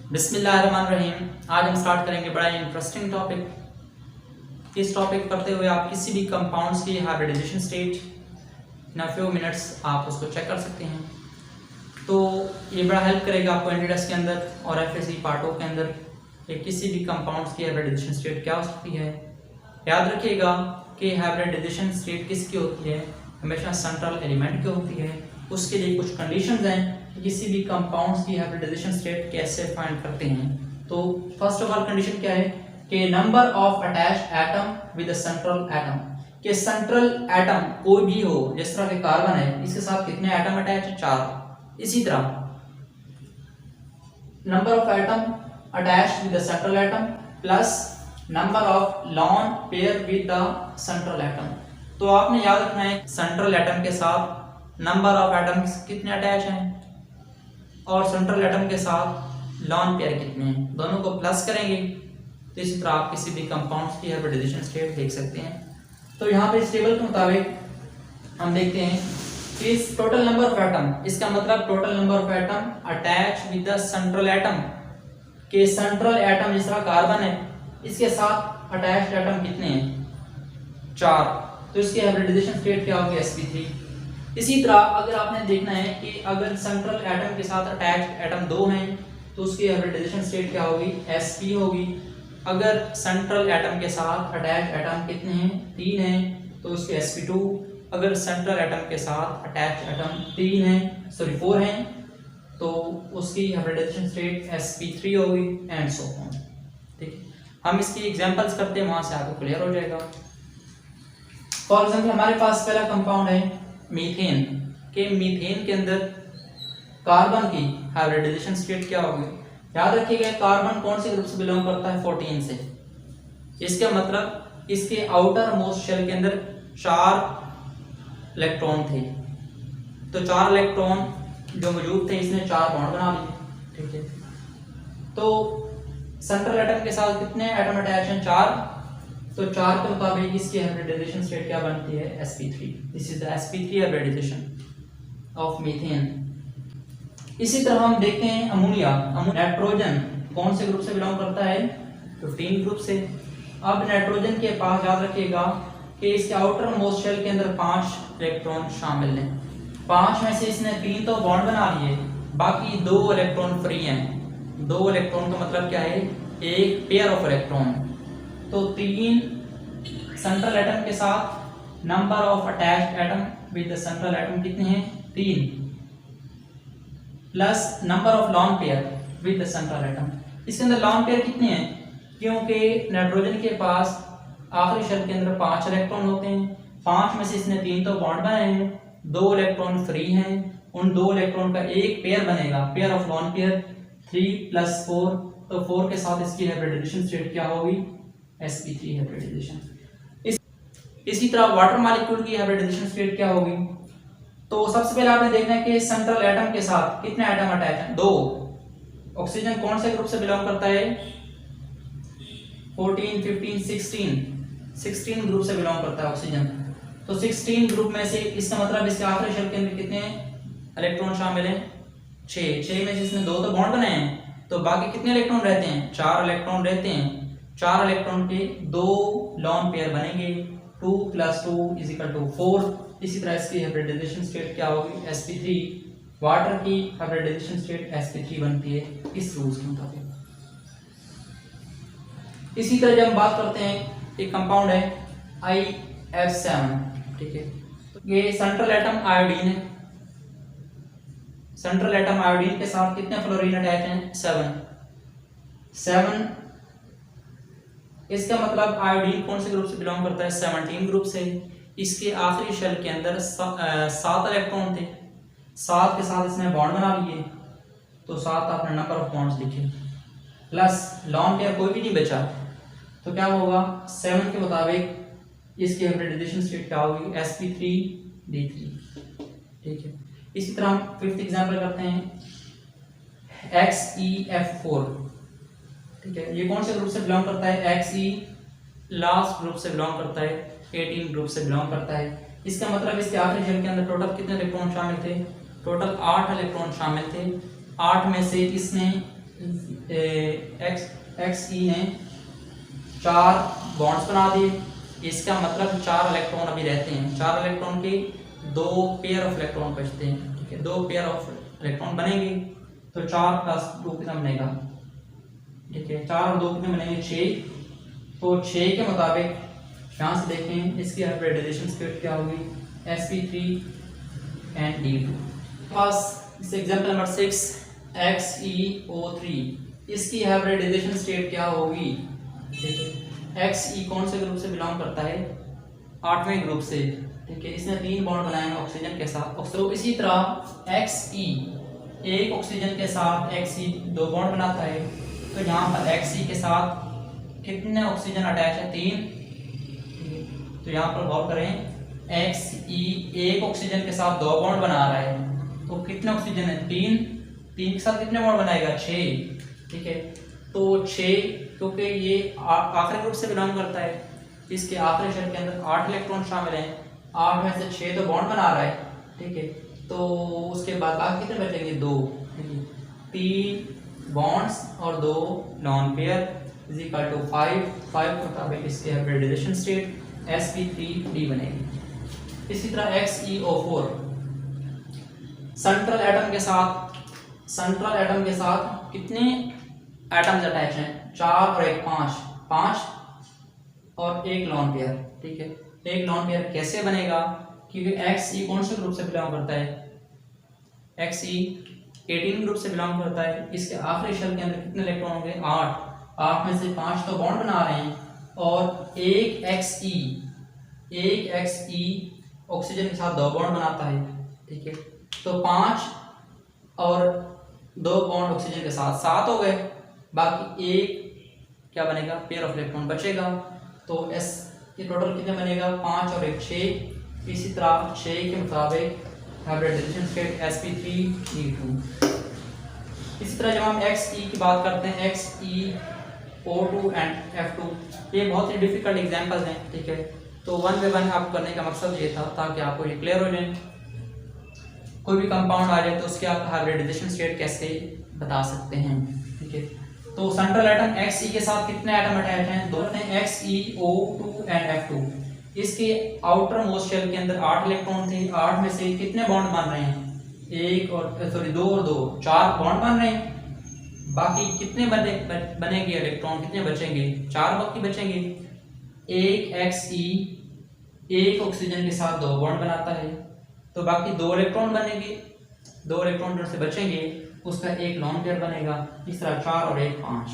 बिस्मिल्लाहिर्रहमानिर्रहीम। आज हम स्टार्ट करेंगे बड़ा इंटरेस्टिंग टॉपिक। इस टॉपिक पढ़ते हुए आप किसी भी कंपाउंड्स की hybridisation state in few minutes आप उसको चेक कर सकते हैं। तो ये बड़ा हेल्प करेगा आपको एनडीडीएस के अंदर और एफएससी पार्टों के अंदर कि किसी भी कंपाउंड्स की हाइब्रिडाइजेशन स्टेट क्या हो सकती है। याद रखिएगा कि हाइब्रिडाइजेशन स्टेट किसकी होती है, हमेशा सेंट्रल एलिमेंट की होती है। उसके लिए कुछ कंडीशंस हैं कि किसी भी कंपाउंड्स की हाइब्रिडाइजेशन स्टेट कैसे फाइंड करते हैं। तो फर्स्ट ऑफ ऑल कंडीशन क्या है कि number of attached atom with central atom, कि सेंट्रल एटम कोई भी हो, जिस तरह के कार्बन है इसके साथ कितने एटम अटैच है, 4। इसी तरह number of atom attached with the central atom plus number of lone pair with the central atom. तो आपने याद रखना है सेंट्रल एटम के साथ नंबर ऑफ एटम्स कितने अटैच हैं और सेंट्रल एटम के साथ लॉन पेयर कितने हैं, दोनों को प्लस करेंगे तो इसी तरह आप किसी भी कंपाउंड्स की हाइब्रिडाइजेशन स्टेट देख सकते हैं। तो यहाँ पे इस टेबल के मुताबिक हम देखते हैं कि इस टोटल नंबर ऑफ एटम, इसका मतलब total number of atom attach with the central atom, के सेंट्रल एटम जिस तरह कार्बन है इसके साथ अटैच्ड एटम कितने हैं, 4। तो इसकी हाइब्रिडाइजेशन स्टेट क्या होगी, sp3। इसी तरह अगर आपने देखना है कि अगर सेंट्रल एटम के साथ अटैच्ड एटम 2 हैं तो उसकी हाइब्रिडाइजेशन स्टेट क्या होगी, sp होगी। अगर सेंट्रल एटम के साथ अटैच्ड एटम कितने हैं, 3 हैं, तो उसके sp2। अगर सेंट्रल एटम के साथ अटैच्ड एटम 4 हैं तो उसकी हाइब्रिडाइजेशन स्टेट sp3 होगी एंड सो ऑन। ठीक है, हम इसकी एग्जांपल्स करते हैं, वहां से आपको क्लियर हो जाएगा। फॉर एग्जांपल हमारे पास पहला कंपाउंड है मीथेन, के मीथेन के अंदर कार्बन की हाइब्रिडाइजेशन स्टेट क्या होगी। याद रखिएगा कार्बन कौन से ग्रुप से बिलोंग करता है, 14 से। इसका मतलब इसके आउटर मोस्ट शेल के अंदर 4 इलेक्ट्रॉन थे, तो 4 इलेक्ट्रॉन जो मौजूद थे इसने 4 बॉन्ड बना लिए। ठीक है, तो सेंट्रल एटम के साथ कितने एटम अटैच हैं, 4। तो 4 के मुताबिक इसकी हाइब्रिडाइजेशन स्टेट क्या बनती है, sp3। This is the sp3 hybridisation of methane. इसी तरह हम देखते हैं अमोनिया। नाइट्रोजन कौन से ग्रुप से बिलोंग करता है, 15 ग्रुप से। अब नाइट्रोजन के पास याद रखिएगा कि इसके आउटर मोस्ट शेल के अंदर 5 इलेक्ट्रॉन शामिल हैं। 5 में से इसने 3 तो बॉन्ड बना लिए, बाकी 2 इलेक्ट्रॉन फ्री हैं। 2 इलेक्ट्रॉन का मतलब क्या है, एक पेयर ऑफ इलेक्ट्रॉन। तो 3 सेंट्रल एटम के साथ number of attached atom with the central atom कितने हैं, 3, plus number of lone pair with the central atom. इसके अंदर लॉन पेयर कितने हैं, क्योंकि नाइट्रोजन के पास आखिरी शेल के अंदर 5 इलेक्ट्रॉन होते हैं। 5 में से इसने 3 तो बॉन्ड बनाए हैं, 2 इलेक्ट्रॉन फ्री हैं। उन 2 इलेक्ट्रॉन का एक पेयर बनेगा, पेयर ऑफ लॉन पेयर, 3 + 4। तो 4 के साथ इसकी हाइब्रिडाइजेशन स्टेट क्या होगी, sp3 हाइब्रिडाइजेशन। इसी तरह वाटर मॉलिक्यूल की हाइब्रिडाइजेशन स्टेट क्या होगी। तो सबसे पहले आपने देखना है कि सेंट्रल एटम के साथ कितने एटम अटैच हैं, 2। ऑक्सीजन कौन से ग्रुप से बिलोंग करता है, 14, 15, 16 ग्रुप से बिलोंग करता है ऑक्सीजन। तो 16 ग्रुप में से इसका मतलब इसके आखिरी शेल के अंदर कितने इलेक्ट्रॉन शामिल हैं, 6 में से इसने 2 तो बॉन्ड बनाए हैं, तो बाकी कितने इलेक्ट्रॉन रहते हैं, 4 इलेक्ट्रॉन रहते हैं। 4 इलेक्ट्रॉन के 2 लॉन पेयर बनेंगे, 2 + 2 = 4। इसी तरह इसकी हाइब्रिडाइजेशन स्टेट क्या होगी, sp3। वाटर की हाइब्रिडाइजेशन स्टेट sp3 बनती है इस रूल्स के मुताबिक। इसी तरह जब हम बात करते हैं एक कंपाउंड है IF7। ठीक है, ये सेंट्रल एटम आयोडीन है। सेंट्रल एटम आयोडीन के साथ कितने फ्लोरीन अटैच हैं, 7। इसका मतलब आयोडीन कौन से ग्रुप से बिलोंग करता है, 17 ग्रुप से। इसके आखिरी शेल के अंदर 7 इलेक्ट्रॉन थे, 7 के साथ इसने बॉन्ड बना लिए, तो 7 आपने नंबर ऑफ बॉन्ड्स लिखे, प्लस लॉन पेयर कोई भी नहीं बचा, तो क्या होगा, 7 के मुताबिक इसकी हाइब्रिडाइजेशन स्टेट क्या होगी, sp3d3। ठीक है, इसी तरह हम 5th एग्जांपल करते हैं XeF4। ठीक है, ये कौन से ग्रुप से बिलोंग करता है, Xe लास्ट ग्रुप से बिलोंग करता है, 18 ग्रुप से बिलोंग करता है। इसका मतलब इसके आखिरी शेल के अंदर टोटल कितने इलेक्ट्रॉन शामिल थे, टोटल 8 इलेक्ट्रॉन शामिल थे। 8 में से इसने एक्स ई ने 4 बॉन्ड्स बना दिए, इसका मतलब 4 इलेक्ट्रॉन अभी रहते हैं। 4 इलेक्ट्रॉन के 2 पेयर ऑफ इलेक्ट्रॉन बचते हैं, ठीक है, 2 पेयर ऑफ इलेक्ट्रॉन बनेंगे। तो 4 + 2 कितना बनेगा, ठीक है, 4 और 2 कितने बनेंगे, 6। तो 6 के मुताबिक यहाँ से देखें इसकी हाइब्रिडाइजेशन स्टेट क्या होगी, sp3 and d2। पास इस एग्जांपल नंबर 6 XeO3, इसकी हाइब्रिडाइजेशन स्टेट क्या होगी, ठीक है। Xe कौन से ग्रुप से बिलोंग करता है, 8वें ग्रुप से, ठीक है। इसने 3 बॉन्ड बनाए हैं ऑक्सीजन के साथ। तो इसी तरह Xe एक ऑक्सीजन के साथ Xe 2 बॉन्ड बनाता है। तो यहाँ पर Xe के साथ कितने ऑक्सीजन अटैच है, 3। तो यहाँ पर गौर करें, Xe एक ऑक्सीजन के साथ 2 बॉन्ड बना रहा है, तो कितने ऑक्सीजन है, 3। 3 के साथ कितने बॉन्ड बनाएगा, 6, ठीक है। तो 6, क्योंकि ये आखिरी ग्रुप से बिलोंग करता है, इसके आखिरी शेल के अंदर 8 इलेक्ट्रॉन शामिल हैं, 8 में से 6 तो बॉन्ड बना रहा है, ठीक है। तो उसके बाद बाकी कितने बचेंगे, 2, 3 बॉन्ड्स और 2 lone pair is equal to 5 के मुताबिक इसके हाइब्रिडाइजेशन स्टेट sp3d बनेगी। इसी तरह XeO4 सेंट्रल एटम के साथ कितने एटम्स अटैच हैं, 4 और 1 5 और 1 लॉन पेयर, ठीक है। 1 लॉन पेयर कैसे बनेगा, क्योंकि Xe कौन से ग्रुप से बिलोंग करता है, Xe 18 ग्रुप से बिलोंग करता है। इसके आखिरी शेल के अंदर कितने इलेक्ट्रॉन होंगे, 8 में से 5 तो बॉन्ड बना रहे हैं, और एक Xe ऑक्सीजन के साथ 2 बॉन्ड बनाता है, ठीक है। तो 5 और 2 बॉन्ड ऑक्सीजन के साथ 7 हो गए, बाकी 1 क्या बनेगा, पेयर ऑफ इलेक्ट्रॉन बचेगा। तो ये टोटल कितने बनेगा, 5 और 1 6। इसी तरह 6 के मुताबिक हाइब्रिडाइजेशन स्टेट sp3d2। इसी तरह जब हम Xe की बात करते हैं, XeO2 and F2, ये बहुत ही डिफिकल्ट एग्जांपल्स हैं, ठीक है। तो 1 बाय 1 आप करने का मकसद ये था ताकि आपको ये क्लियर हो जाए। कोई भी कंपाउंड आ जाए तो उसके आप हाइब्रिडाइजेशन स्टेट कैसे बता सकते हैं, ठीक है। तो सेंट्रल एटम Xe के साथ कितने एटम अटैच हैं, 2 हैं, XeO2 and F2। इसके आउटर मोस्ट शेल के अंदर 8 इलेक्ट्रॉन थे, 8 में से कितने बॉन्ड बन रहे हैं, 2 और 2 4 बॉन्ड बन रहे हैं। बाकी कितने बनेंगे इलेक्ट्रॉन, कितने बचेंगे, 4 बाकी बचेंगे। एक Xe एक ऑक्सीजन के साथ 2 बॉन्ड बनाता है, तो बाकी 2 इलेक्ट्रॉन बनेंगे, 2 इलेक्ट्रॉन जो से बचेंगे उसका 1 लॉन पेयर बनेगा। इस तरह 4 और 1 5,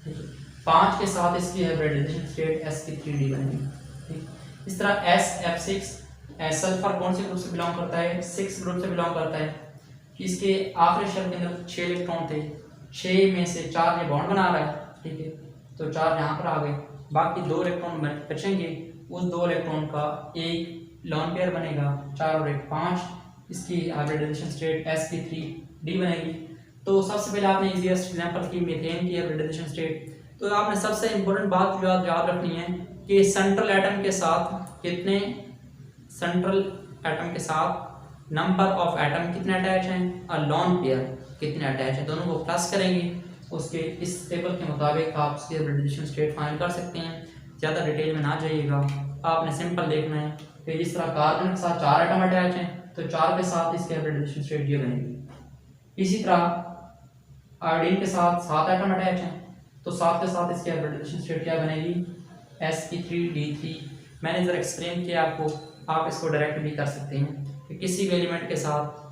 ठीक है। 5 के साथ इसकी हाइब्रिडाइजेशन स्टेट sp3d बनेगी, ठीक। इस तरह SF6 सल्फर कौन से ग्रुप से बिलोंग करता है, 6 ग्रुप से बिलोंग करता है। इसके आखिरी शेल के अंदर 6 इलेक्ट्रॉन थे, 6 में से 4 ये बॉन्ड बना रहा है, ठीक है। तो 4 यहाँ पर आ गए, बाकी 2 इलेक्ट्रॉन बचेंगे, उस 2 इलेक्ट्रॉन का 1 लॉन पेयर बनेगा, 4 और 1 5। इसकी हाइब्रिडाइजेशन स्टेट sp3d बनेगी। तो सबसे पहले आपने इजीएस्ट एग्जांपल की मीथेन की हाइब्रिडाइजेशन स्टेट। तो आपने सबसे इंपॉर्टेंट बात जो याद रखनी है कि सेंट्रल एटम के साथ नंबर ऑफ एटम कितने अटैच हैं और लॉन पेयर कितने अटैच हैं, दोनों को प्लस करेंगे, उसके इस टेबल के मुताबिक आप उसकी हाइब्रिडाइजेशन स्टेट फाइंड कर सकते हैं। ज़्यादा डिटेल में ना जाइएगा, आपने सिंपल देखना है कि जिस तरह कार्बन के साथ 4 एटम अटैच हैं तो 4 के साथ इसकी हाइब्रिडाइजेशन स्टेट ये बनेगी। इसी तरह आयोडीन के साथ 7 एटम अटैच हैं तो 7 के साथ इसकी हाइब्रिडाइजेशन स्टेट क्या बनेगी, sp3d3। मैंने जरा एक्सप्लेन किया आपको, आप इसको डायरेक्ट भी कर सकते हैं कि किसी भी एलिमेंट के साथ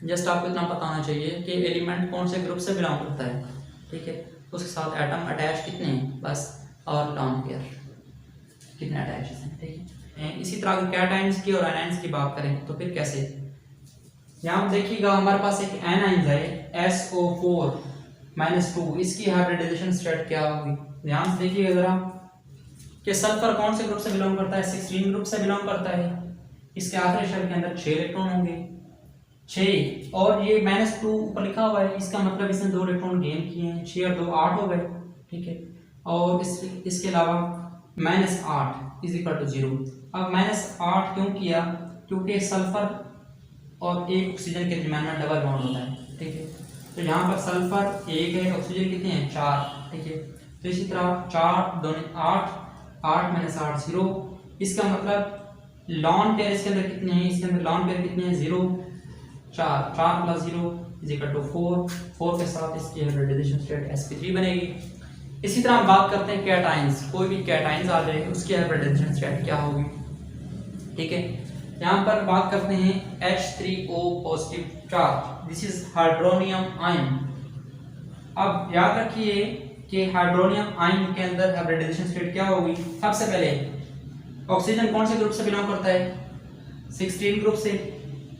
जस्ट आपको इतना पता होना चाहिए कि एलिमेंट कौन से ग्रुप से बिलोंग करता है, ठीक है। उसके साथ एटम अटैच कितने हैं बस, और लॉन पेयर कितने अटैच हैं, ठीक है। इसी तरह अगर कैटाइंस की और एनाइंस की बात करें तो फिर कैसे, यहाँ देखिएगा हमारे पास एक एनाइन है SO4-2, इसकी हाइब्रिडाइजेशन स्टेट क्या होगी, ध्यान से देखिएगा जरा कि सल्फर कौन से ग्रुप से बिलोंग करता है, 16 ग्रुप से बिलोंग करता है। इसके आखिरी शेल के अंदर 6 इलेक्ट्रॉन होंगे, 6 और ये -2 ऊपर लिखा हुआ है, इसका मतलब इसने 2 इलेक्ट्रॉन गेन किए हैं, 6 और 2 8 हो गए, ठीक है। और इसके अलावा -8 इज इक्वल टू 0। अब -8 क्यों किया, क्योंकि सल्फर और एक ऑक्सीजन के दरमियान में डबल बॉन्ड होता है, ठीक है। तो यहाँ पर सल्फर 1 है, ऑक्सीजन कितने हैं 4, ठीक है। तो इसी तरह 4 2 8, 8 - 8 0। इसका मतलब लॉन पेयर इसके अंदर कितने हैं, इसके अंदर लॉन पेयर कितने हैं 0 4, 4 + 0 = 4, 4 के साथ इसकी हाइब्रिडाइजेशन स्टेट sp3 बनेगी। इसी तरह हम बात करते हैं कैटाइंस, कोई भी कैटाइंस आ जाए उसकी हाइब्रिडाइजेशन स्टेट क्या होगी, ठीक है। यहाँ पर बात करते हैं H3O positive charge, this is hydronium ion. अब याद रखिए कि हाइड्रोनियम आयन के अंदर हाइब्रिडाइजेशन स्टेट क्या होगी। सबसे पहले ऑक्सीजन कौन से ग्रुप से बिलोंग करता है, 16 ग्रुप से,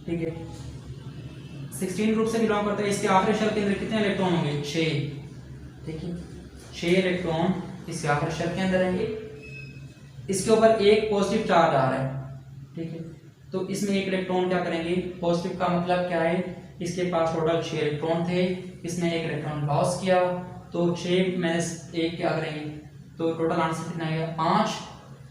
ठीक है, 16 ग्रुप से बिलोंग करता है। इसके आखिरी शेल के अंदर कितने इलेक्ट्रॉन होंगे 6, ठीक है, 6 इलेक्ट्रॉन इसके आखिरी शेल के अंदर रहेंगे। इसके ऊपर एक पॉजिटिव चार्ज आ रहा है, ठीक है, तो इसमें एक इलेक्ट्रॉन क्या करेंगे, पॉजिटिव का मतलब क्या है, इसके पास टोटल 6 इलेक्ट्रॉन थे, इसने एक इलेक्ट्रॉन लॉस किया, तो 6 में 1 क्या करेंगे, तो टोटल आंसर कितना आएगा 5,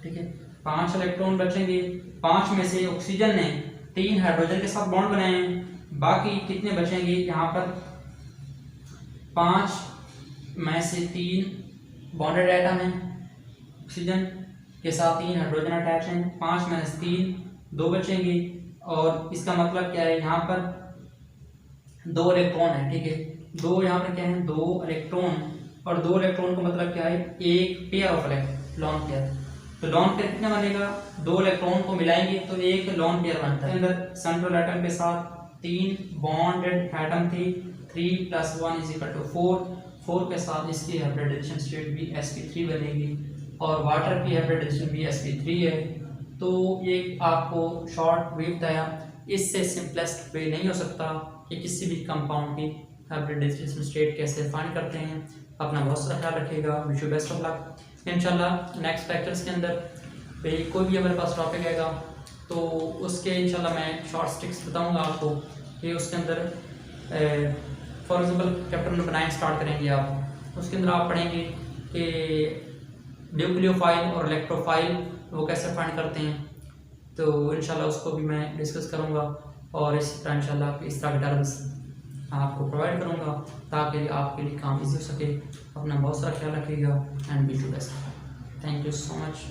ठीक है, 5 इलेक्ट्रॉन बचेंगे। 5 में से ऑक्सीजन ने 3 हाइड्रोजन के साथ बॉन्ड बनाए हैं, बाकी कितने बचेंगे, यहाँ पर 5 में से 3 बॉन्डेड एटम है, ऑक्सीजन के साथ 3 हाइड्रोजन अटैच हैं, 5 में से 3 2 बचेंगे। और इसका मतलब क्या है, यहाँ पर 2 इलेक्ट्रॉन है, ठीक है, 2 यहाँ पर क्या है 2 इलेक्ट्रॉन, और 2 इलेक्ट्रॉन का मतलब क्या है, एक pair of electron, lone pair. तो लॉन पेयर कितना बनेगा, 2 इलेक्ट्रॉन को मिलाएंगे तो एक लॉन पेयर बनता है। अंदर सेंट्रल एटम के साथ 3 बॉन्डेड एटम थे, 3 + 1 = 4, 4 के साथ इसकी हाइब्रिडाइजेशन स्टेट भी sp3 बनेगी, और वाटर की हाइब्रिडाइजेशन भी sp3 है। तो ये आपको शॉर्ट वे बताया, इससे सिंपलेस्ट वे नहीं हो सकता कि किसी भी कंपाउंड की हाइब्रिडाइजेशन स्टेट कैसे फाइंड करते हैं। अपना बहुत सारा ख्याल रखिएगा, wish you best of luck. इंशाल्लाह नेक्स्ट लेक्चर्स के अंदर कोई भी हमारे पास टॉपिक आएगा तो उसके इंशाल्लाह मैं शॉर्ट ट्रिक्स बताऊंगा आपको कि उसके अंदर for example chapter number 9 start करेंगे आप, उसके अंदर आप पढ़ेंगे कि न्यूक्लियोफाइल और इलेक्ट्रोफाइल वो कैसे फाइंड करते हैं, तो इंशाल्लाह उसको भी मैं डिस्कस करूंगा, और इसी तरह इंशाल्लाह इस तरह के टर्म्स आपको प्रोवाइड करूंगा ताकि आपके लिए काम इजी हो सके। अपना बहुत सारा ख्याल रखिएगा and be to best. Thank you so much.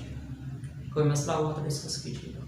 कोई मसला हुआ तो डिस्कस कीजिएगा।